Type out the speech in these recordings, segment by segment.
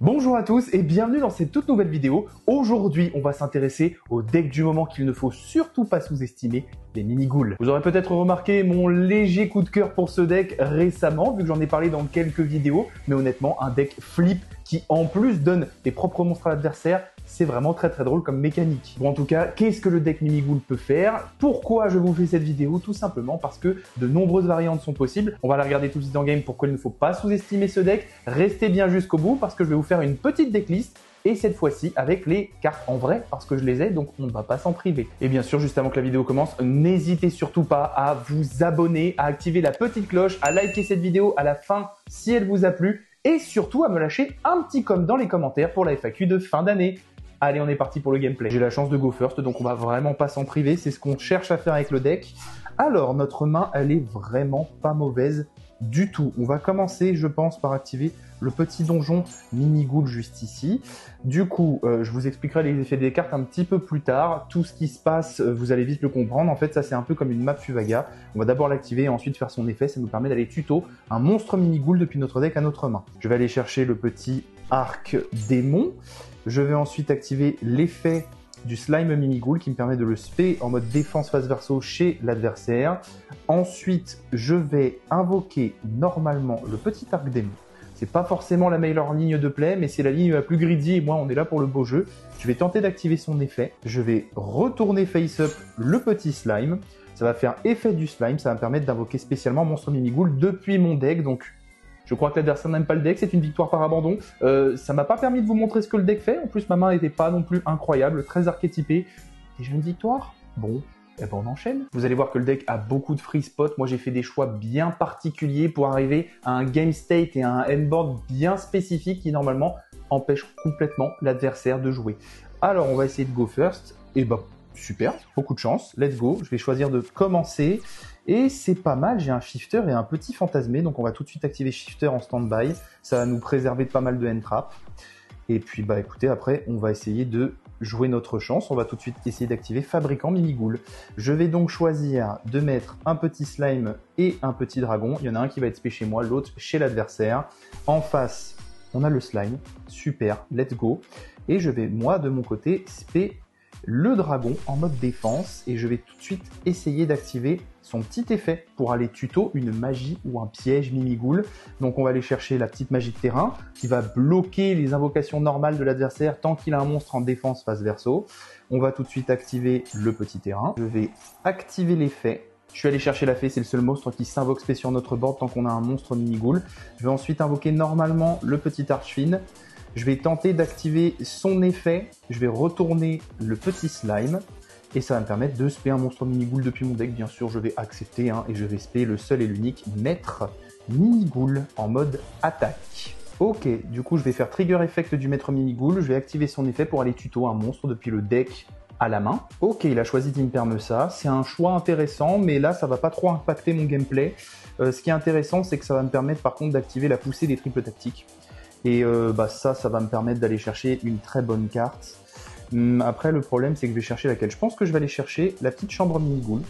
Bonjour à tous et bienvenue dans cette toute nouvelle vidéo. Aujourd'hui, on va s'intéresser au deck du moment qu'il ne faut surtout pas sous-estimer, les mini-ghouls. Vous aurez peut-être remarqué mon léger coup de cœur pour ce deck récemment, vu que j'en ai parlé dans quelques vidéos, mais honnêtement, un deck flip qui en plus donne des propres monstres à l'adversaire, c'est vraiment très drôle comme mécanique. Bon, en tout cas, qu'est-ce que le deck mini-ghoul peut faire? Pourquoi je vous fais cette vidéo? Tout simplement parce que de nombreuses variantes sont possibles. On va la regarder tout de suite en game, pourquoi il ne faut pas sous-estimer ce deck. Restez bien jusqu'au bout parce que je vais vous faire une petite decklist. Et cette fois-ci avec les cartes en vrai parce que je les ai, donc on ne va pas s'en priver. Et bien sûr, juste avant que la vidéo commence, n'hésitez surtout pas à vous abonner, à activer la petite cloche, à liker cette vidéo à la fin si elle vous a plu et surtout à me lâcher un petit com dans les commentaires pour la FAQ de fin d'année. Allez, on est parti pour le gameplay. J'ai la chance de go first, donc on va vraiment pas s'en priver. C'est ce qu'on cherche à faire avec le deck. Alors, notre main, elle est vraiment pas mauvaise du tout. On va commencer, je pense, par activer le petit donjon mini-ghoul juste ici. Du coup, je vous expliquerai les effets des cartes un petit peu plus tard. Tout ce qui se passe, vous allez vite le comprendre. En fait, ça, c'est un peu comme une map Fuvaga. On va d'abord l'activer et ensuite faire son effet. Ça nous permet d'aller tuto un monstre mini-ghoul depuis notre deck à notre main. Je vais aller chercher le petit arc démon. Je vais ensuite activer l'effet du slime mini-ghoul qui me permet de le spé en mode défense face verso chez l'adversaire. Ensuite, je vais invoquer normalement le petit arc démon. C'est pas forcément la meilleure ligne de play, mais c'est la ligne la plus greedy et moi on est là pour le beau jeu. Je vais tenter d'activer son effet. Je vais retourner face up le petit slime. Ça va faire effet du slime, ça va me permettre d'invoquer spécialement monstre mini-ghoul depuis mon deck. Donc je crois que l'adversaire n'aime pas le deck, c'est une victoire par abandon. Ça m'a pas permis de vous montrer ce que le deck fait. En plus, ma main n'était pas non plus incroyable, très archétypée. Déjà une victoire? Bon, et ben on enchaîne. Vous allez voir que le deck a beaucoup de free spots. Moi, j'ai fait des choix bien particuliers pour arriver à un game state et à un endboard bien spécifique qui, normalement, empêche complètement l'adversaire de jouer. Alors, on va essayer de go first. Et ben, super, beaucoup de chance. Let's go. Je vais choisir de commencer. Et c'est pas mal, j'ai un shifter et un petit fantasmé, donc on va tout de suite activer shifter en stand-by. Ça va nous préserver de pas mal de end-trap. Et puis bah écoutez, après on va essayer de jouer notre chance. On va tout de suite essayer d'activer fabricant mini-ghoul. Je vais donc choisir de mettre un petit slime et un petit dragon. Il y en a un qui va être spé chez moi, l'autre chez l'adversaire. En face, on a le slime. Super, let's go. Et je vais moi de mon côté spé le dragon en mode défense et je vais tout de suite essayer d'activer son petit effet pour aller tuto une magie ou un piège mini-ghoul. Donc on va aller chercher la petite magie de terrain qui va bloquer les invocations normales de l'adversaire tant qu'il a un monstre en défense face verso. On va tout de suite activer le petit terrain. Je vais activer l'effet. Je suis allé chercher la fée, c'est le seul monstre qui s'invoque spé sur notre board tant qu'on a un monstre mini-ghoul. Je vais ensuite invoquer normalement le petit archfin. Je vais tenter d'activer son effet, je vais retourner le petit slime et ça va me permettre de spé un monstre mini-ghoul depuis mon deck. Bien sûr, je vais accepter et je vais spé le seul et l'unique maître mini-ghoul en mode attaque. Ok, du coup, je vais faire trigger effect du maître mini-ghoul, je vais activer son effet pour aller tuto un monstre depuis le deck à la main. Ok, il a choisi d'imperme ça, c'est un choix intéressant, mais là, ça va pas trop impacter mon gameplay. Ce qui est intéressant, c'est que ça va me permettre par contre d'activer la poussée des triples tactiques. Et ça va me permettre d'aller chercher une très bonne carte. Après, le problème, c'est que je vais chercher laquelle. Je pense que je vais aller chercher la petite chambre mini-ghoul.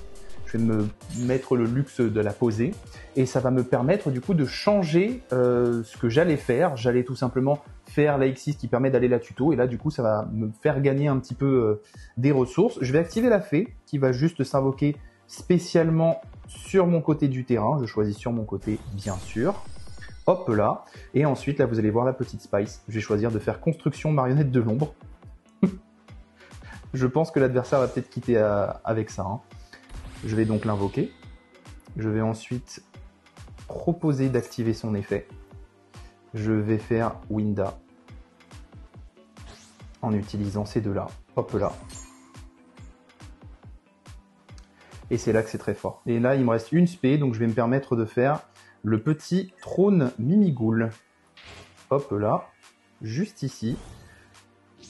Je vais me mettre le luxe de la poser. Et ça va me permettre, du coup, de changer ce que j'allais faire. J'allais tout simplement faire la X6 qui permet d'aller la tuto. Et là, du coup, ça va me faire gagner un petit peu des ressources. Je vais activer la fée qui va juste s'invoquer spécialement sur mon côté du terrain. Je choisis sur mon côté, bien sûr. Hop là, et ensuite là vous allez voir la petite spice, je vais choisir de faire construction marionnette de l'ombre. Je pense que l'adversaire va peut-être quitter avec ça. Je vais donc l'invoquer, je vais ensuite proposer d'activer son effet, je vais faire Winda en utilisant ces deux là, hop là. Et c'est là que c'est très fort. Et là il me reste une spé, donc je vais me permettre de faire le petit trône mini-ghoul. Hop là, juste ici.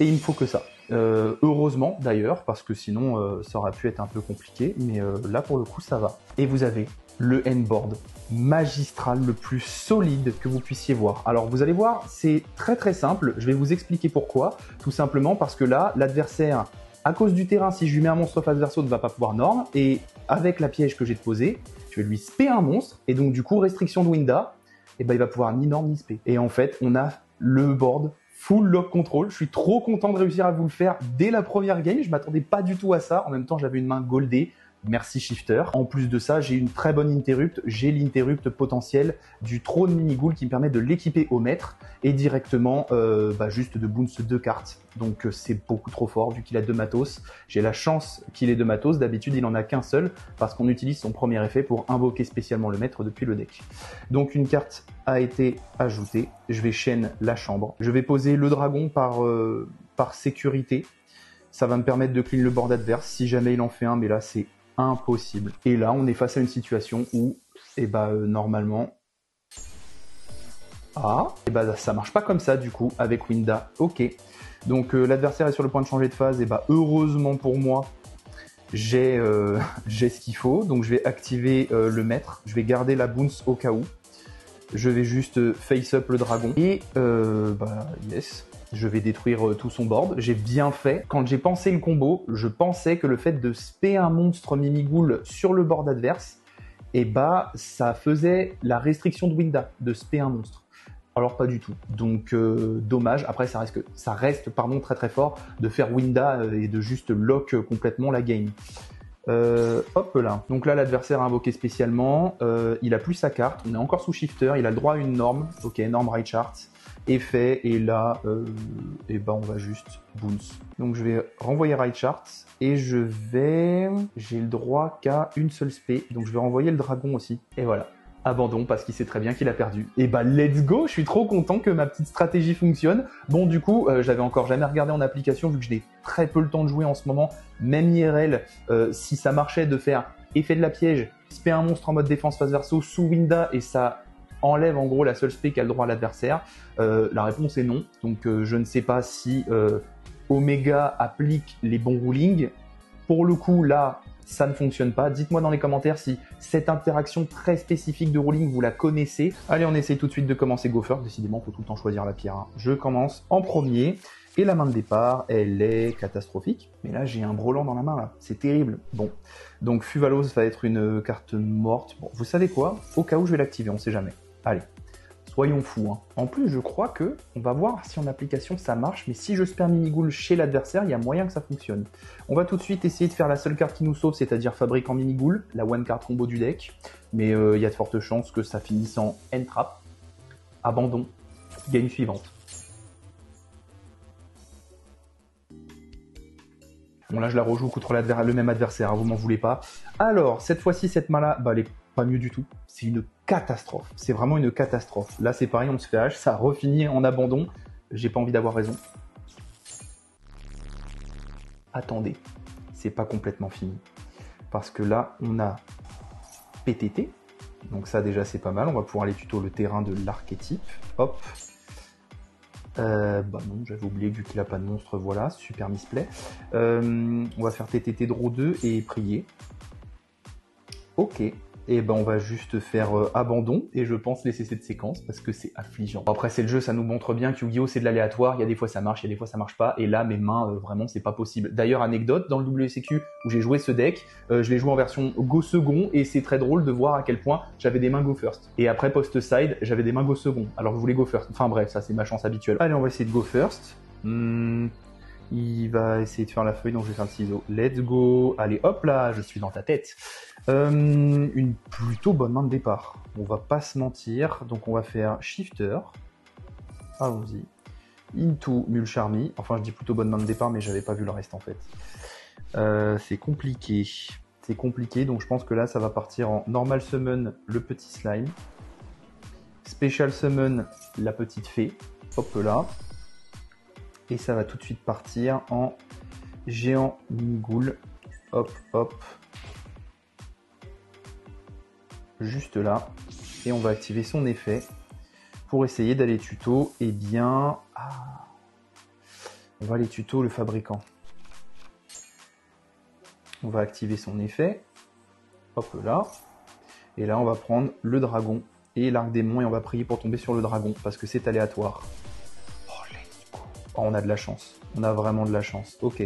Et il me faut que ça. Heureusement d'ailleurs, parce que sinon ça aurait pu être un peu compliqué, mais là pour le coup ça va. Et vous avez le endboard magistral le plus solide que vous puissiez voir. Alors vous allez voir, c'est très simple, je vais vous expliquer pourquoi. Tout simplement parce que là, l'adversaire, à cause du terrain, si je lui mets un monstre face verso, ne va pas pouvoir norm, et avec la piège que j'ai posée, je vais lui spé un monstre, et donc du coup, restriction de Winda, et ben il va pouvoir ni norm ni spé. Et en fait, on a le board full lock control. Je suis trop content de réussir à vous le faire dès la première game. Je m'attendais pas du tout à ça. En même temps, j'avais une main goldée. Merci Shifter. En plus de ça, j'ai une très bonne interrupt. J'ai l'interrupt potentiel du trône mini-ghoul qui me permet de l'équiper au maître et directement juste de bounce 2 cartes. Donc c'est beaucoup trop fort vu qu'il a 2 matos. J'ai la chance qu'il ait 2 matos. D'habitude, il en a qu'un seul parce qu'on utilise son premier effet pour invoquer spécialement le maître depuis le deck. Donc une carte a été ajoutée. Je vais chaîne la chambre. Je vais poser le dragon par sécurité. Ça va me permettre de clean le board adverse si jamais il en fait un, mais là c'est impossible. Et là, on est face à une situation où, normalement, ça marche pas comme ça du coup avec Winda. Ok. Donc l'adversaire est sur le point de changer de phase. Et heureusement pour moi, j'ai ce qu'il faut. Donc je vais activer le maître. Je vais garder la bounce au cas où. Je vais juste face up le dragon. Et yes. Je vais détruire tout son board. J'ai bien fait. Quand j'ai pensé le combo, je pensais que le fait de spé un monstre mini-ghoul sur le board adverse, ça faisait la restriction de Winda, de spé un monstre. Alors pas du tout. Donc dommage. Après ça reste très très fort de faire Winda et de juste lock complètement la game. Hop là. Donc là l'adversaire a invoqué spécialement. Il a plus sa carte. On est encore sous Shifter. Il a le droit à une norme. Ok, norme right chart. Effet, et là, on va juste bounce. Donc je vais renvoyer right chart et j'ai le droit qu'à une seule spé, donc je vais renvoyer le dragon aussi. Et voilà, abandon parce qu'il sait très bien qu'il a perdu. Et let's go, je suis trop content que ma petite stratégie fonctionne. Bon du coup, j'avais encore jamais regardé en application vu que je n'ai très peu le temps de jouer en ce moment, même IRL, si ça marchait de faire effet de la piège, spé un monstre en mode défense face verso sous Winda et ça enlève en gros la seule spé qu'a le droit à l'adversaire. La réponse est non. Donc je ne sais pas si Omega applique les bons rulings. Pour le coup, là, ça ne fonctionne pas. Dites-moi dans les commentaires si cette interaction très spécifique de ruling, vous la connaissez. Allez, on essaye tout de suite de commencer Go First. Décidément, il faut tout le temps choisir la pierre. Hein. Je commence en premier. Et la main de départ, elle est catastrophique. Mais là, j'ai un Brolant dans la main, là. C'est terrible. Bon. Donc, Fuvalos va être une carte morte. Bon, vous savez quoi? Au cas où, je vais l'activer, on ne sait jamais. Allez. Soyons fous. Hein. En plus, je crois que on va voir si en application ça marche, mais si je spare mini-ghoul chez l'adversaire, il y a moyen que ça fonctionne. On va tout de suite essayer de faire la seule carte qui nous sauve, c'est-à-dire fabriquant mini-ghoul, la one card combo du deck. Mais il y a de fortes chances que ça finisse en end-trap, abandon, game suivante. Bon là je la rejoue contre le même adversaire, hein, vous m'en voulez pas. Alors, cette fois-ci, cette main-là, elle est pas mieux du tout. C'est une catastrophe. C'est vraiment une catastrophe. Là, c'est pareil, on se fait hache, ça refinit en abandon. J'ai pas envie d'avoir raison. Attendez, c'est pas complètement fini. Parce que là, on a PTT. Donc ça, déjà, c'est pas mal. On va pouvoir aller tuto le terrain de l'archétype. Hop. Non, j'avais oublié vu qu'il a pas de monstre. Voilà, super misplay. On va faire TTT draw 2 et prier. Ok. Et on va juste faire abandon et je pense laisser cette séquence parce que c'est affligeant. Après c'est le jeu, ça nous montre bien que Yu-Gi-Oh c'est de l'aléatoire, il y a des fois ça marche, il y a des fois ça marche pas et là mes mains vraiment c'est pas possible. D'ailleurs anecdote, dans le WCQ où j'ai joué ce deck, je l'ai joué en version Go second et c'est très drôle de voir à quel point j'avais des mains Go first. Et après post side, j'avais des mains Go second alors je voulais Go first. Enfin bref, ça c'est ma chance habituelle. Allez on va essayer de Go first. Il va essayer de faire la feuille, donc je vais faire le ciseau. Let's go. Allez, hop là, je suis dans ta tête. Une plutôt bonne main de départ. On va pas se mentir. Donc on va faire Shifter. Allons-y. Into Mulcharmy. Enfin, je dis plutôt bonne main de départ, mais j'avais pas vu le reste en fait. C'est compliqué. C'est compliqué, donc je pense que là, ça va partir en Normal Summon, le petit slime. Special Summon, la petite fée. Hop là. Et ça va tout de suite partir en géant mini-ghoul. Hop, hop. Juste là. Et on va activer son effet pour essayer d'aller tuto. Eh bien, on va aller tuto le fabricant. On va activer son effet. Hop là. Et là, on va prendre le dragon et l'arc démon et on va prier pour tomber sur le dragon parce que c'est aléatoire. Oh, on a de la chance. On a vraiment de la chance. Ok.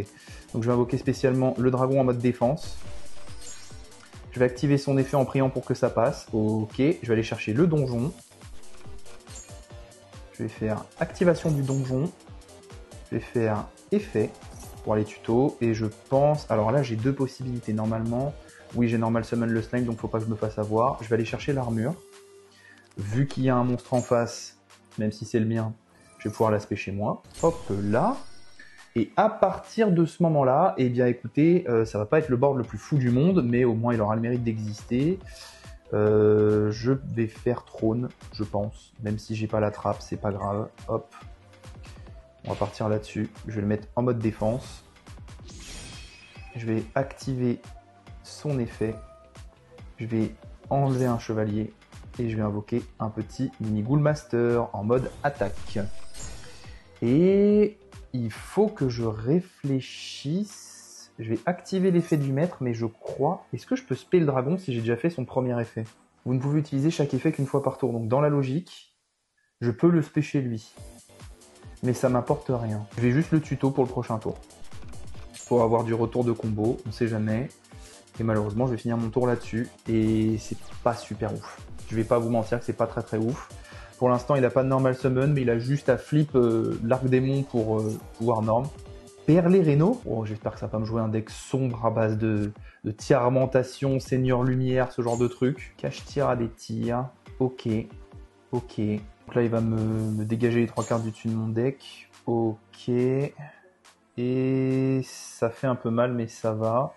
Donc je vais invoquer spécialement le dragon en mode défense. Je vais activer son effet en priant pour que ça passe. Ok. Je vais aller chercher le donjon. Je Je vais faire activation du donjon. Je vais faire effet pour les tutos. Et je pense... Alors là, j'ai deux possibilités. Normalement, oui, j'ai normal summon le slime, donc faut pas que je me fasse avoir. Je vais aller chercher l'armure. Vu qu'il y a un monstre en face, même si c'est le mien, je vais pouvoir l'aspect chez moi. Hop là. Et à partir de ce moment-là, eh bien écoutez, ça va pas être le board le plus fou du monde, mais au moins il aura le mérite d'exister. Je vais faire trône, je pense. Même si j'ai pas la trappe, c'est pas grave. Hop. On va partir là-dessus. Je vais le mettre en mode défense. Je vais activer son effet. Je vais enlever un chevalier. Et je vais invoquer un petit mini Ghoul Master en mode attaque. Et il faut que je réfléchisse. Je vais activer l'effet du maître, mais je crois... Est-ce que je peux spell le dragon si j'ai déjà fait son premier effet? Vous ne pouvez utiliser chaque effet qu'une fois par tour. Donc dans la logique, je peux le spell chez lui. Mais ça m'apporte rien. Je vais juste le tuto pour le prochain tour. Pour avoir du retour de combo, on sait jamais. Et malheureusement, je vais finir mon tour là-dessus. Et c'est pas super ouf. Je vais pas vous mentir que c'est pas très ouf. Pour l'instant, il n'a pas de normal summon, mais il a juste à flip l'arc démon pour pouvoir norm. Perlé Reno. Oh, j'espère que ça va pas me jouer un deck sombre à base de tiarmentation, seigneur lumière, ce genre de truc. Cache tir à des tirs. Ok. Donc là, il va me dégager les 3 cartes du dessus de mon deck. Ok. Et ça fait un peu mal, mais ça va.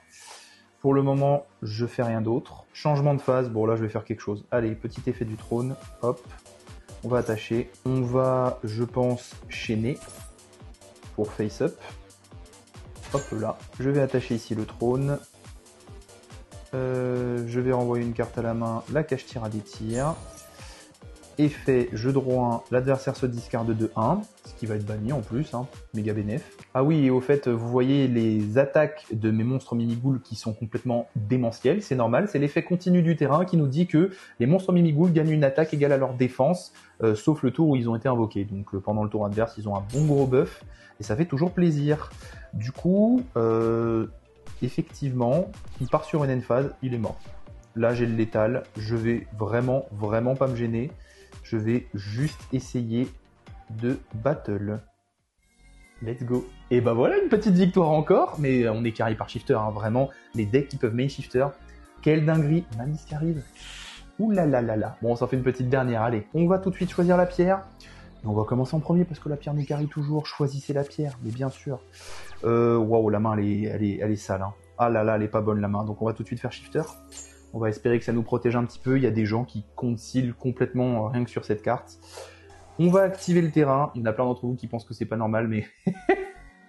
Pour le moment, je fais rien d'autre. Changement de phase. Bon, là, je vais faire quelque chose. Allez, petit effet du trône. Hop. On va attacher. On va, je pense, chaîner pour face up. Hop là. Je vais attacher ici le trône. Je vais renvoyer une carte à la main. La cache tire à des tirs. Effet, je draw 1, l'adversaire se discarde de 1, ce qui va être banni en plus, hein, méga bénéf. Ah oui, et au fait, vous voyez les attaques de mes monstres mini-ghouls qui sont complètement démentielles, c'est normal, c'est l'effet continu du terrain qui nous dit que les monstres mini-ghouls gagnent une attaque égale à leur défense, sauf le tour où ils ont été invoqués. Donc pendant le tour adverse, ils ont un bon gros buff, et ça fait toujours plaisir. Du coup, effectivement, il part sur une end phase, il est mort. Là, j'ai le létal, je vais vraiment pas me gêner. Je vais juste essayer de battle. Let's go. Et bah voilà, une petite victoire encore, mais on est carry par shifter, hein, vraiment. Les decks qui peuvent main shifter. Quelle dinguerie. Malice qui arrive. Ouh là là là là. Bon, on s'en fait une petite dernière. Allez, on va tout de suite choisir la pierre. Et on va commencer en premier parce que la pierre nous carry toujours. Choisissez la pierre, mais bien sûr. Waouh, la main, elle est sale. Hein. Ah là là, elle est pas bonne la main. Donc on va tout de suite faire shifter. On va espérer que ça nous protège un petit peu. Il y a des gens qui concealent complètement rien que sur cette carte. On va activer le terrain. Il y en a plein d'entre vous qui pensent que c'est pas normal, mais...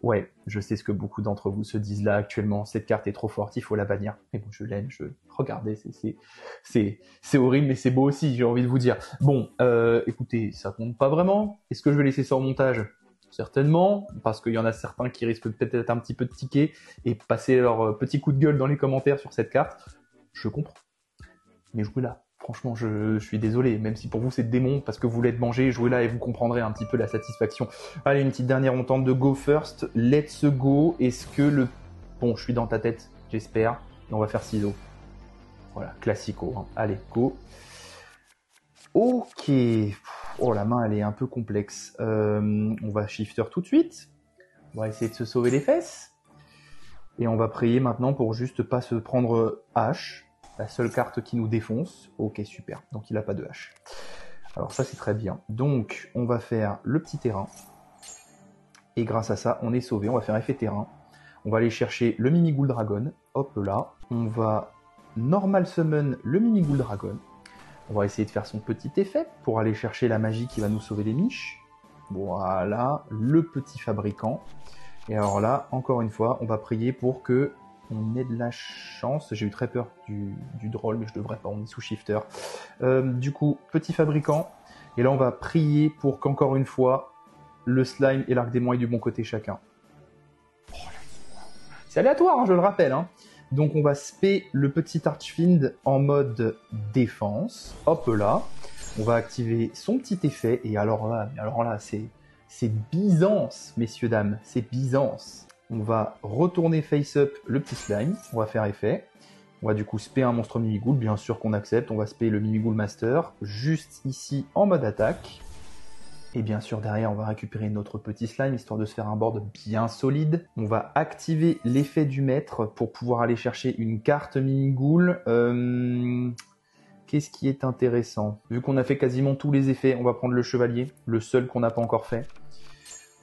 ouais, je sais ce que beaucoup d'entre vous se disent là actuellement. Cette carte est trop forte, il faut la bannir. Mais bon, je l'aime, regardez, c'est horrible, mais c'est beau aussi, j'ai envie de vous dire. Bon, écoutez, ça compte pas vraiment. Est-ce que je vais laisser ça au montage ? Certainement, parce qu'il y en a certains qui risquent peut-être un petit peu de tiquer et passer leur petit coup de gueule dans les commentaires sur cette carte. Je comprends. Mais jouez là. Franchement, je suis désolé. Même si pour vous c'est démon, parce que vous voulez être mangé, jouez là et vous comprendrez un petit peu la satisfaction. Allez, une petite dernière, on tente de go first. Let's go. Est-ce que le... Bon, je suis dans ta tête, j'espère. Et on va faire ciseaux. Voilà, classico. Hein. Allez, go. Ok. Oh, la main, elle est un peu complexe. On va shifter tout de suite. On va essayer de se sauver les fesses. Et on va prier maintenant pour juste pas se prendre H, la seule carte qui nous défonce. Ok, super. Donc il n'a pas de H. Alors ça, c'est très bien. Donc, on va faire le petit terrain. Et grâce à ça, on est sauvé. On va faire effet terrain. On va aller chercher le mini Ghoul Dragon. Hop là. On va normal summon le mini Ghoul Dragon. On va essayer de faire son petit effet pour aller chercher la magie qui va nous sauver les miches. Voilà. Le petit fabricant. Et alors là, encore une fois, on va prier pour que on ait de la chance. J'ai eu très peur du drôle, mais je devrais pas, on est sous shifter. Du coup, petit fabricant. Et là, on va prier pour qu'encore une fois, le slime et l'arc démon aient du bon côté chacun. Oh, c'est aléatoire, hein, je le rappelle. Hein. Donc, on va spé le petit Archfiend en mode défense. Hop là. On va activer son petit effet. Et alors là, c'est Byzance, messieurs, dames, c'est Byzance. On va retourner face-up le petit slime, on va faire effet. On va du coup spé un monstre mini-ghoul, bien sûr qu'on accepte. On va spé le mini-ghoul master, juste ici en mode attaque. Et bien sûr, derrière, on va récupérer notre petit slime, histoire de se faire un board bien solide. On va activer l'effet du maître pour pouvoir aller chercher une carte mini-ghoul. Qu'est-ce qui est intéressant? Vu qu'on a fait quasiment tous les effets, on va prendre le chevalier, le seul qu'on n'a pas encore fait.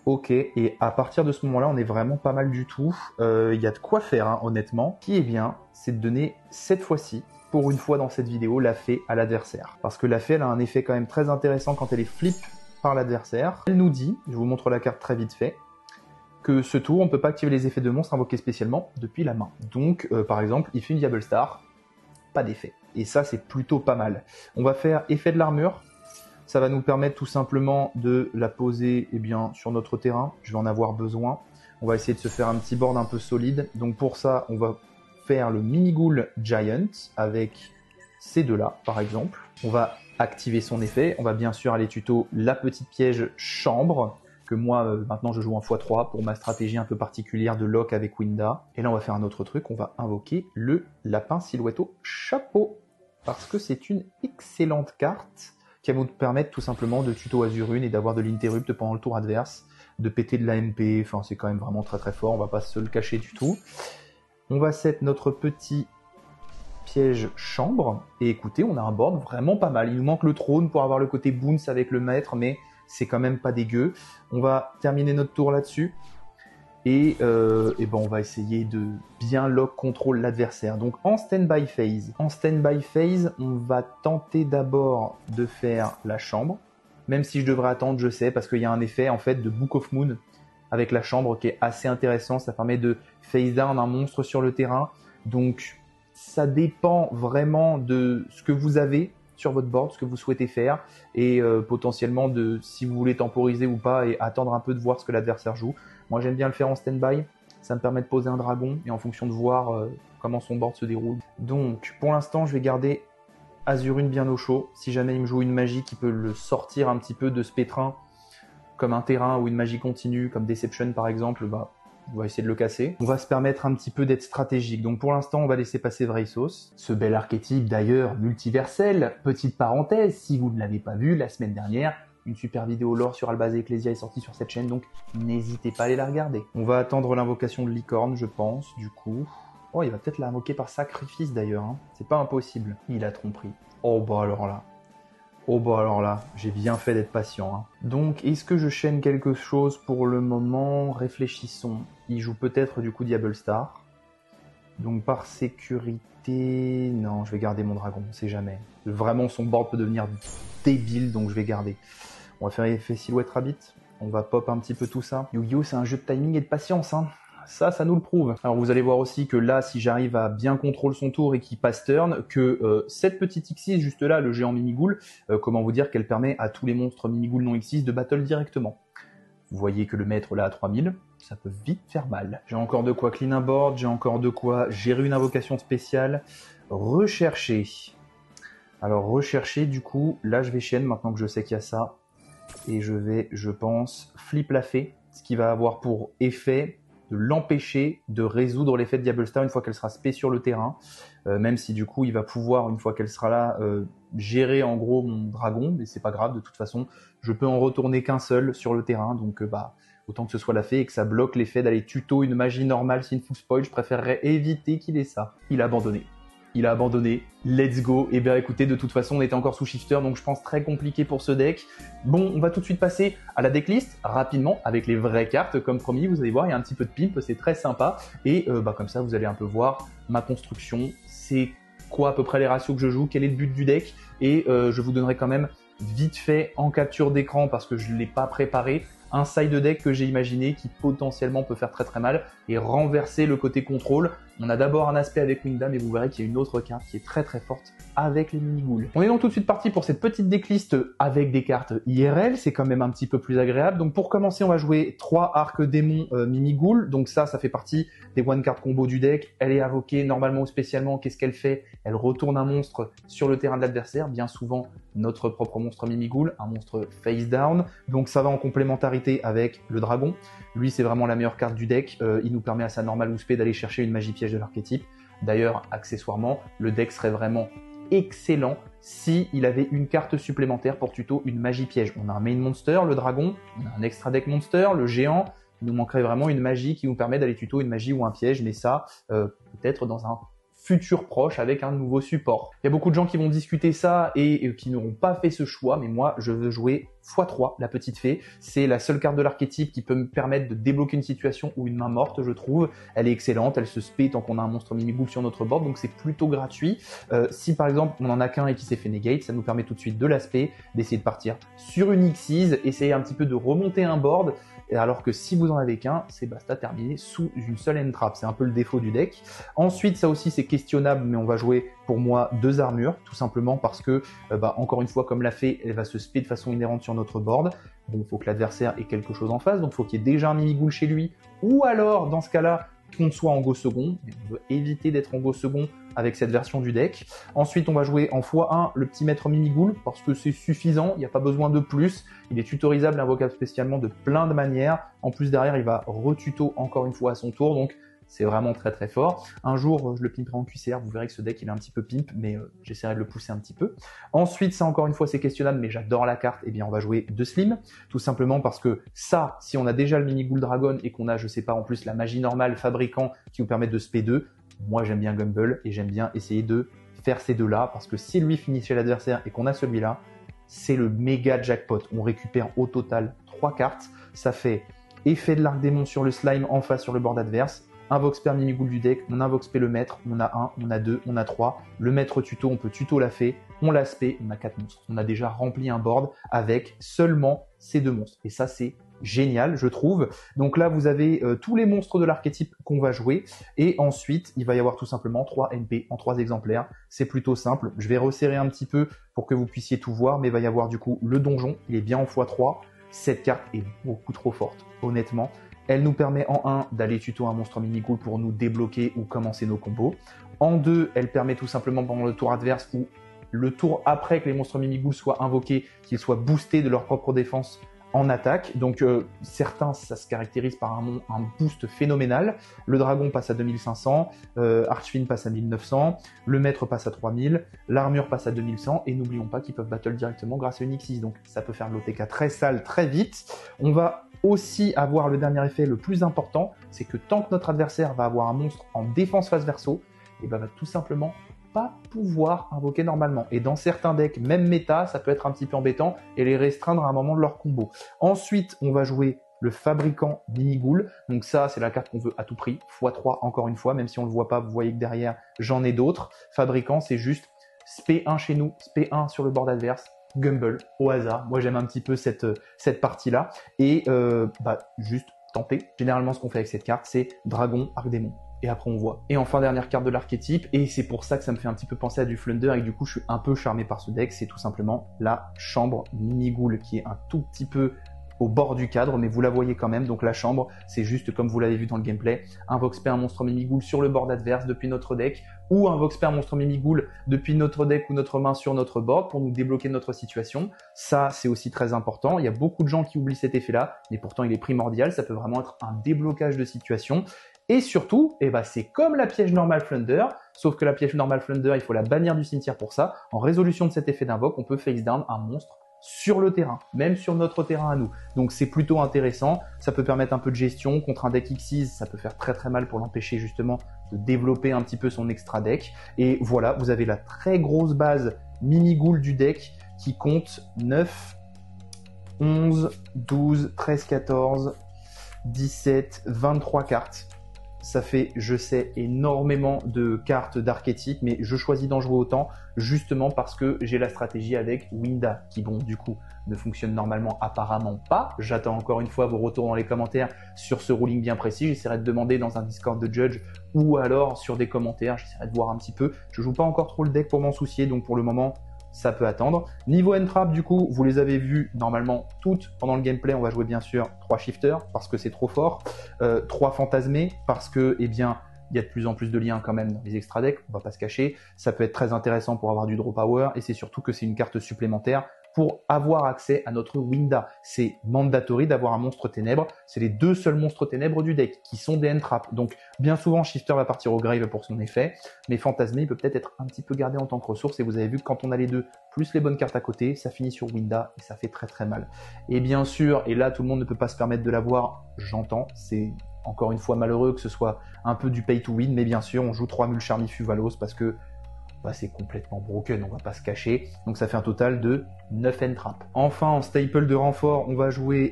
Ok, et à partir de ce moment-là, on est vraiment pas mal du tout. Il y a de quoi faire, hein, honnêtement. Ce qui est bien, c'est de donner cette fois-ci, pour une fois dans cette vidéo, la fée à l'adversaire. Parce que la fée, elle a un effet quand même très intéressant quand elle est flip par l'adversaire. Elle nous dit, je vous montre la carte très vite fait, que ce tour, on ne peut pas activer les effets de monstre invoqués spécialement depuis la main. Donc, par exemple, il fait une Diable Star, pas d'effet. Et ça, c'est plutôt pas mal. On va faire effet de l'armure. Ça va nous permettre tout simplement de la poser sur notre terrain. Je vais en avoir besoin. On va essayer de se faire un petit board un peu solide. Donc pour ça, on va faire le Mini-Ghoul Giant avec ces deux-là, par exemple. On va activer son effet. On va bien sûr aller tuto la petite piège chambre, que moi, maintenant, je joue en x3 pour ma stratégie un peu particulière de lock avec Winda. Et là, on va faire un autre truc. On va invoquer le lapin silhouette au chapeau, parce que c'est une excellente carte qui va vous permettre tout simplement de tuto Azurune et d'avoir de l'interrupt pendant le tour adverse, de péter de la MP, enfin c'est quand même vraiment très très fort, on va pas se le cacher du tout. On va set notre petit piège chambre, et écoutez, on a un board vraiment pas mal. Il nous manque le trône pour avoir le côté bounce avec le maître, mais c'est quand même pas dégueu. On va terminer notre tour là-dessus. Et on va essayer de bien lock contrôle l'adversaire. Donc en stand-by phase. En stand-by phase, on va tenter d'abord de faire la chambre. Même si je devrais attendre, je sais, parce qu'il y a un effet en fait de Book of Moon avec la chambre qui est assez intéressant. Ça permet de phase down un monstre sur le terrain. Donc ça dépend vraiment de ce que vous avez sur votre board, ce que vous souhaitez faire, et potentiellement de si vous voulez temporiser ou pas et attendre un peu de voir ce que l'adversaire joue. Moi j'aime bien le faire en stand-by, ça me permet de poser un dragon et en fonction de voir comment son board se déroule. Donc pour l'instant je vais garder Azurune bien au chaud. Si jamais il me joue une magie qui peut le sortir un petit peu de ce pétrin, comme un terrain ou une magie continue, comme Deception par exemple, on va essayer de le casser. On va se permettre un petit peu d'être stratégique. Donc pour l'instant, on va laisser passer Vraisos. Ce bel archétype d'ailleurs multiversel. Petite parenthèse, si vous ne l'avez pas vu la semaine dernière, une super vidéo lore sur Albaza Ecclesia est sortie sur cette chaîne, donc n'hésitez pas à aller la regarder. On va attendre l'invocation de licorne, je pense, du coup. Oh, il va peut-être l'invoquer par sacrifice d'ailleurs, hein. C'est pas impossible. Il a tromperie. Oh bah alors là. Oh bah alors là, j'ai bien fait d'être patient. Hein. Donc, est-ce que je chaîne quelque chose pour le moment? Réfléchissons. Il joue peut-être du coup Diable Star. Donc par sécurité... Non, je vais garder mon dragon, on sait jamais. Vraiment, son board peut devenir débile, donc je vais garder. On va faire effet Silhouette Rabbit. On va pop un petit peu tout ça. Yu-Gi-Oh, c'est un jeu de timing et de patience, hein. Ça nous le prouve. Alors vous allez voir aussi que là, si j'arrive à bien contrôler son tour et qu'il passe turn, que cette petite X6 juste là, le géant mini-ghoul, comment vous dire qu'elle permet à tous les monstres mini-ghoul non X6 de battle directement. Vous voyez que le maître là à 3000, ça peut vite faire mal. J'ai encore de quoi clean un board, j'ai encore de quoi gérer une invocation spéciale. Rechercher. Alors rechercher du coup, là je vais chaîne maintenant que je sais qu'il y a ça. Et je vais, je pense, flip la fée, ce qui va avoir pour effet de l'empêcher de résoudre l'effet de Diable Star une fois qu'elle sera spé sur le terrain, même si du coup il va pouvoir, une fois qu'elle sera là, gérer en gros mon dragon, mais c'est pas grave, de toute façon je peux en retourner qu'un seul sur le terrain, donc autant que ce soit la fée et que ça bloque l'effet d'aller tuto une magie normale sinful spoil, je préférerais éviter qu'il ait ça. Il a abandonné. Il a abandonné, let's go. Et bien écoutez, de toute façon on était encore sous shifter, donc je pense très compliqué pour ce deck. Bon, on va tout de suite passer à la decklist, rapidement, avec les vraies cartes, comme promis, vous allez voir, il y a un petit peu de pimp, c'est très sympa. Et comme ça, vous allez un peu voir ma construction, c'est quoi à peu près les ratios que je joue, quel est le but du deck, et je vous donnerai quand même vite fait en capture d'écran, parce que je ne l'ai pas préparé, un side deck que j'ai imaginé qui potentiellement peut faire très très mal et renverser le côté contrôle. On a d'abord un aspect avec Winda, mais vous verrez qu'il y a une autre carte qui est très très forte avec les mini-ghouls. On est donc tout de suite parti pour cette petite decklist avec des cartes IRL, c'est quand même un petit peu plus agréable. Donc pour commencer, on va jouer 3 arcs démons mini-ghouls. Donc ça fait partie des one card combo du deck. Elle est invoquée normalement ou spécialement. Qu'est-ce qu'elle fait? Elle retourne un monstre sur le terrain de l'adversaire, bien souvent notre propre monstre mini-ghoul, un monstre face down. Donc ça va en complémentarité avec le dragon. Lui, c'est vraiment la meilleure carte du deck. Il nous permet à sa normale ou spé d'aller chercher une magie piège de l'archétype. D'ailleurs, accessoirement, le deck serait vraiment excellent si il avait une carte supplémentaire pour tuto une magie piège. On a un main monster, le dragon, on a un extra deck monster, le géant. Il nous manquerait vraiment une magie qui nous permet d'aller tuto une magie ou un piège, mais ça, peut-être dans un futur proche avec un nouveau support. Il y a beaucoup de gens qui vont discuter ça et qui n'auront pas fait ce choix, mais moi je veux jouer x3, la petite fée. C'est la seule carte de l'archétype qui peut me permettre de débloquer une situation ou une main morte, je trouve. Elle est excellente, elle se spé tant qu'on a un monstre mini-ghoul sur notre board, donc c'est plutôt gratuit. Si par exemple on en a qu'un et qui s'est fait negate, ça nous permet tout de suite de l'aspect, d'essayer de partir sur une Xyz, essayer un petit peu de remonter un board, alors que si vous en avez qu'un, c'est basta terminé sous une seule entrap. C'est un peu le défaut du deck. Ensuite, ça aussi c'est questionnable, mais on va jouer pour moi 2 armures, tout simplement parce que, encore une fois, comme la fée, elle va se spé de façon inhérente sur notre board. Bon, il faut que l'adversaire ait quelque chose en face, donc il faut qu'il y ait déjà un mini-ghoul chez lui, ou alors, dans ce cas-là, qu'on soit en go second. Mais on veut éviter d'être en go second avec cette version du deck. Ensuite, on va jouer en x1 le petit maître mini-ghoul parce que c'est suffisant, il n'y a pas besoin de plus. Il est tutorisable, invocable spécialement de plein de manières. En plus, derrière, il va retuto encore une fois à son tour, donc c'est vraiment très très fort. Un jour, je le pimperai en QCR, vous verrez que ce deck il est un petit peu pimp, mais j'essaierai de le pousser un petit peu. Ensuite, ça encore une fois c'est questionnable, mais j'adore la carte, et bien on va jouer 2 Slim, tout simplement parce que ça, si on a déjà le mini-ghoul dragon et qu'on a, je sais pas, en plus la magie normale fabricant qui nous permet de spé 2, moi j'aime bien Gumble et j'aime bien essayer de faire ces deux-là, parce que si lui finit chez l'adversaire et qu'on a celui-là, c'est le méga jackpot. On récupère au total 3 cartes, ça fait effet de l'arc-démon sur le slime en face sur le board adverse, invoque spare mini-ghoul du deck, on invoque spé le maître, on a 1, on a 2, on a 3, le maître tuto, on peut tuto la fée, on la spé, on a 4 monstres. On a déjà rempli un board avec seulement ces 2 monstres, et ça c'est génial, je trouve. Donc là, vous avez tous les monstres de l'archétype qu'on va jouer. Et ensuite, il va y avoir tout simplement 3 NP en 3 exemplaires. C'est plutôt simple. Je vais resserrer un petit peu pour que vous puissiez tout voir. Mais il va y avoir du coup le donjon. Il est bien en x3. Cette carte est beaucoup trop forte, honnêtement. Elle nous permet en 1 d'aller tuto un monstre mini-ghoul pour nous débloquer ou commencer nos combos. En 2, elle permet tout simplement pendant le tour adverse ou le tour après que les monstres mini-ghoul soient invoqués, qu'ils soient boostés de leur propre défense en attaque. Donc certains, ça se caractérise par un boost phénoménal. Le dragon passe à 2500, Archfiend passe à 1900, le maître passe à 3000, l'armure passe à 2100, et n'oublions pas qu'ils peuvent battle directement grâce à une Xyz. Donc ça peut faire de l'OTK très sale très vite. On va aussi avoir le dernier effet le plus important, c'est que tant que notre adversaire va avoir un monstre en défense face verso, et va tout simplement pas pouvoir invoquer normalement. Et dans certains decks, même méta, ça peut être un petit peu embêtant et les restreindre à un moment de leur combo. Ensuite, on va jouer le fabricant mini-ghoul. Donc ça, c'est la carte qu'on veut à tout prix. x3 encore une fois, même si on le voit pas, vous voyez que derrière, j'en ai d'autres. Fabricant, c'est juste spé 1 chez nous, spé 1 sur le board adverse, Gumble au hasard. Moi, j'aime un petit peu cette partie-là. Et juste tenter. Généralement, ce qu'on fait avec cette carte, c'est dragon, arc-démon. Et après on voit. Et enfin, dernière carte de l'archétype, et c'est pour ça que ça me fait un petit peu penser à du Flunder, et du coup je suis un peu charmé par ce deck, c'est tout simplement la chambre mini-ghoul, qui est un tout petit peu au bord du cadre, mais vous la voyez quand même. Donc la chambre, c'est juste comme vous l'avez vu dans le gameplay, invoque spé un monstre mini-ghoul sur le board adverse depuis notre deck, ou invoque spé un monstre mini-ghoul depuis notre deck ou notre main sur notre board pour nous débloquer notre situation. Ça, c'est aussi très important. Il y a beaucoup de gens qui oublient cet effet-là, mais pourtant il est primordial, ça peut vraiment être un déblocage de situation. Et surtout, c'est comme la piège normale Flunder, sauf que la piège normale Flunder, il faut la bannir du cimetière pour ça. En résolution de cet effet d'invoque, on peut face down un monstre sur le terrain, même sur notre terrain à nous. Donc c'est plutôt intéressant, ça peut permettre un peu de gestion. Contre un deck Xyz, ça peut faire très très mal pour l'empêcher justement de développer un petit peu son extra deck. Et voilà, vous avez la très grosse base mini-ghoul du deck qui compte 9, 11, 12, 13, 14, 17, 23 cartes. Ça fait, je sais, énormément de cartes d'archétypes, mais je choisis d'en jouer autant justement parce que j'ai la stratégie avec Winda, qui bon, du coup, ne fonctionne normalement apparemment pas. J'attends encore une fois vos retours dans les commentaires sur ce ruling bien précis. J'essaierai de demander dans un Discord de Judge ou alors sur des commentaires. J'essaierai de voir un petit peu. Je joue pas encore trop le deck pour m'en soucier, donc pour le moment, ça peut attendre. Niveau entrap, du coup, vous les avez vues normalement toutes pendant le gameplay. On va jouer bien sûr 3 shifters parce que c'est trop fort, 3 fantasmés parce que, il y a de plus en plus de liens quand même dans les extra decks, on va pas se cacher. Ça peut être très intéressant pour avoir du draw power, et c'est surtout que c'est une carte supplémentaire pour avoir accès à notre Winda. C'est mandatory d'avoir un monstre ténèbres. C'est les 2 seuls monstres ténèbres du deck qui sont des end-traps. Donc bien souvent, Shifter va partir au grave pour son effet, mais Fantasmé, il peut peut-être être un petit peu gardé en tant que ressource. Et vous avez vu que quand on a les 2 plus les bonnes cartes à côté, ça finit sur Winda et ça fait très très mal. Et bien sûr, et là tout le monde ne peut pas se permettre de l'avoir, j'entends, c'est encore une fois malheureux que ce soit un peu du pay to win, mais bien sûr, on joue 3 mules Charmy Fuvalos parce que c'est complètement broken, on va pas se cacher. Donc ça fait un total de 9 end-traps. Enfin, en staple de renfort, on va jouer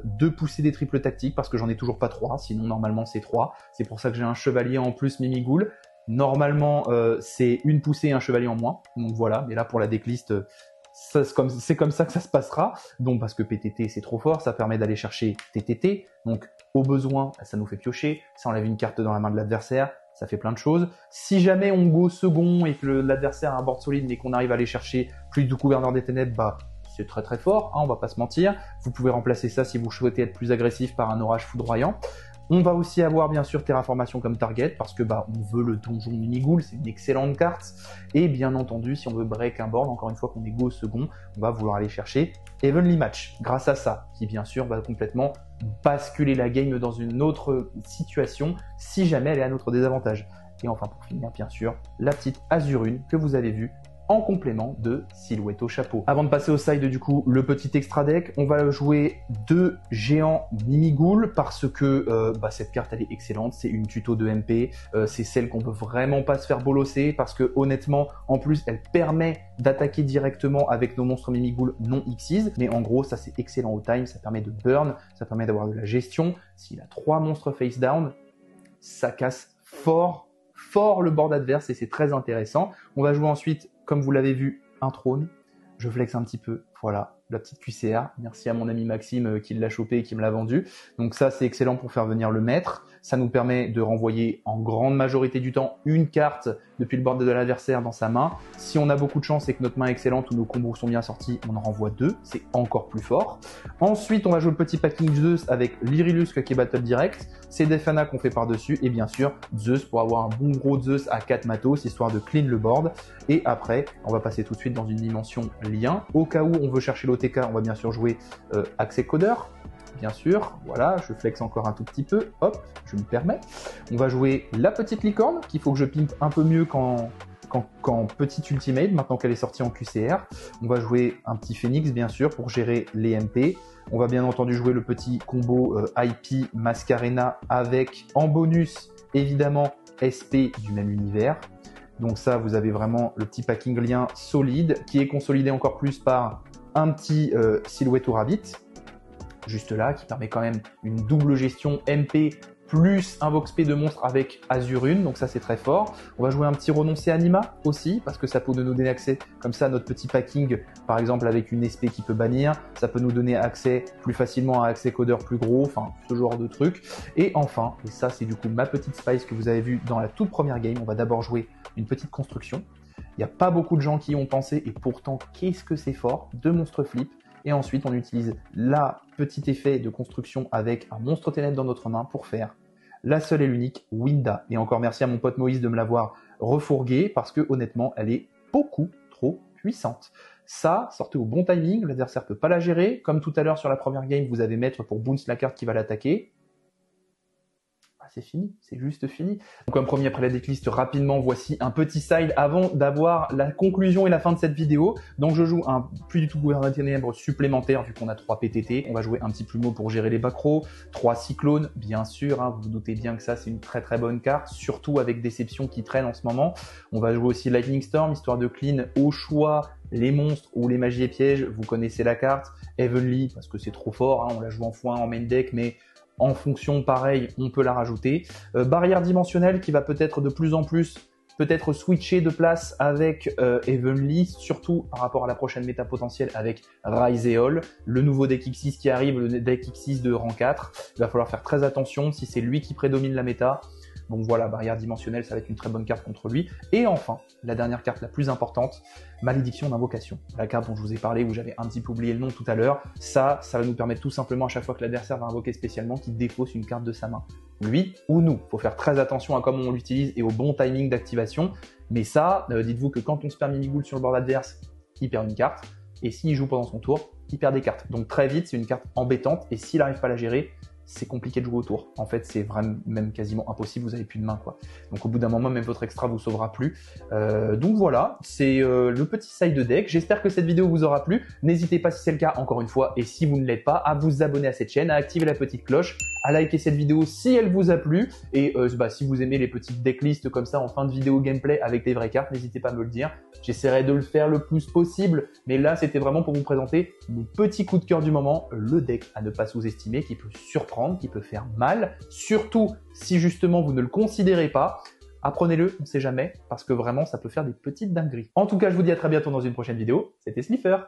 2 poussées des triples tactiques parce que j'en ai toujours pas 3, sinon normalement c'est 3. C'est pour ça que j'ai un chevalier en plus Mimighoul. Normalement, c'est une poussée et un chevalier en moins. Donc voilà, mais là pour la decklist, c'est comme ça que ça se passera. Donc parce que PTT c'est trop fort, ça permet d'aller chercher TTT. Donc au besoin, ça nous fait piocher, ça enlève une carte dans la main de l'adversaire, ça fait plein de choses. Si jamais on go second et que l'adversaire a un board solide mais qu'on arrive à aller chercher plus de gouverneur des ténèbres, c'est très très fort, on va pas se mentir. Vous pouvez remplacer ça si vous souhaitez être plus agressif par un orage foudroyant. On va aussi avoir bien sûr Terraformation comme target parce que on veut le donjon Mimighoul, c'est une excellente carte. Et bien entendu, si on veut break un board, encore une fois qu'on est go second, on va vouloir aller chercher Evenly Match grâce à ça, qui bien sûr va complètement basculer la game dans une autre situation si jamais elle est à notre désavantage. Et enfin pour finir, bien sûr, la petite Azurune que vous avez vue en complément de Silhouette au chapeau. Avant de passer au side du coup, le petit extra deck, on va jouer 2 géants Mimighoul parce que cette carte elle est excellente, c'est une tuto de MP, c'est celle qu'on peut vraiment pas se faire bolosser parce que honnêtement, en plus elle permet d'attaquer directement avec nos monstres Mimighoul non Xyz, mais en gros ça c'est excellent au time, ça permet de burn, ça permet d'avoir de la gestion. S'il a 3 monstres face down, ça casse fort le board adverse et c'est très intéressant. On va jouer ensuite, comme vous l'avez vu, un trône. Je flex un petit peu, voilà, la petite QCR. Merci à mon ami Maxime qui l'a chopé et qui me l'a vendu. Donc ça, c'est excellent pour faire venir le maître. Ça nous permet de renvoyer en grande majorité du temps une carte depuis le board de l'adversaire dans sa main. Si on a beaucoup de chance et que notre main est excellente ou nos combos sont bien sortis, on en renvoie 2. C'est encore plus fort. Ensuite, on va jouer le petit packing Zeus avec l'Irilusque qui est Battle Direct. C'est Defana qu'on fait par-dessus. Et bien sûr, Zeus pour avoir un bon gros Zeus à 4 matos, histoire de clean le board. Et après, on va passer tout de suite dans une dimension lien. Au cas où on veut chercher l'OTK, on va bien sûr jouer Accès Codeur. Bien sûr, voilà, je flex encore un tout petit peu, hop, je me permets. On va jouer la petite licorne, qu'il faut que je pimpe un peu mieux qu'en petite ultimate, maintenant qu'elle est sortie en QCR. On va jouer un petit phénix, bien sûr, pour gérer les MP. On va bien entendu jouer le petit combo IP Mascarena avec, en bonus, évidemment, SP du même univers. Donc ça, vous avez vraiment le petit packing lien solide, qui est consolidé encore plus par un petit Silhouette au Rabbit, juste là, qui permet quand même une double gestion MP plus un Vox P de monstre avec Azurune, donc ça c'est très fort. On va jouer un petit Renoncer Anima aussi, parce que ça peut nous donner accès comme ça à notre petit packing, par exemple avec une SP qui peut bannir, ça peut nous donner accès plus facilement à Accès Codeur plus gros, enfin ce genre de truc. Et enfin, et ça c'est du coup ma petite spice que vous avez vue dans la toute première game, on va d'abord jouer une petite construction. Il n'y a pas beaucoup de gens qui y ont pensé, et pourtant qu'est-ce que c'est fort, 2 monstres flip. Et ensuite, on utilise la petit effet de construction avec un monstre ténèbres dans notre main pour faire la seule et l'unique Winda. Et encore merci à mon pote Moïse de me l'avoir refourguée parce que honnêtement, elle est beaucoup trop puissante. Ça, sortez au bon timing, l'adversaire peut pas la gérer. Comme tout à l'heure sur la première game, vous avez maître pour bounce la carte qui va l'attaquer. C'est fini, c'est juste fini. Donc comme promis après la decklist, rapidement, voici un petit side avant d'avoir la conclusion et la fin de cette vidéo. Donc je joue un plus du tout gouverneur des ténèbres supplémentaire vu qu'on a 3 PTT. On va jouer un petit plumeau pour gérer les backrows, 3 cyclones, bien sûr, vous vous doutez bien que ça c'est une très très bonne carte, surtout avec Déception qui traîne en ce moment. On va jouer aussi Lightning Storm, histoire de clean au choix les monstres ou les magies et pièges, vous connaissez la carte. Heavenly, parce que c'est trop fort, on la joue en foin, en main deck, mais en fonction, pareil, on peut la rajouter. Barrière dimensionnelle qui va peut-être de plus en plus switcher de place avec Heavenly, surtout par rapport à la prochaine méta potentielle avec Ryzeol, le nouveau deck X6 qui arrive, le deck X6 de rang 4. Il va falloir faire très attention si c'est lui qui prédomine la méta. Donc voilà, barrière dimensionnelle, ça va être une très bonne carte contre lui. Et enfin, la dernière carte la plus importante, Malédiction d'Invocation. La carte dont je vous ai parlé, où j'avais un petit peu oublié le nom tout à l'heure. Ça va nous permettre tout simplement à chaque fois que l'adversaire va invoquer spécialement qu'il défausse une carte de sa main. Lui ou nous. Faut faire très attention à comment on l'utilise et au bon timing d'activation. Mais ça, dites-vous que quand on se perd Mimighoul sur le board adverse, il perd une carte. et s'il joue pendant son tour, il perd des cartes. Donc très vite, c'est une carte embêtante, et s'il n'arrive pas à la gérer, c'est compliqué de jouer au tour. En fait, c'est vraiment même quasiment impossible, vous n'avez plus de main, quoi. Donc au bout d'un moment, même votre extra vous sauvera plus. Donc voilà, c'est le petit side deck. J'espère que cette vidéo vous aura plu. N'hésitez pas, si c'est le cas, encore une fois, et si vous ne l'êtes pas, à vous abonner à cette chaîne, à activer la petite cloche, à liker cette vidéo si elle vous a plu, et si vous aimez les petites decklists comme ça en fin de vidéo gameplay avec des vraies cartes, n'hésitez pas à me le dire. J'essaierai de le faire le plus possible, mais là c'était vraiment pour vous présenter mon petit coup de cœur du moment, le deck à ne pas sous-estimer, qui peut surprendre, qui peut faire mal, surtout si justement vous ne le considérez pas. Apprenez-le, on ne sait jamais, parce que vraiment ça peut faire des petites dingueries. En tout cas, je vous dis à très bientôt dans une prochaine vidéo. C'était Sniffer.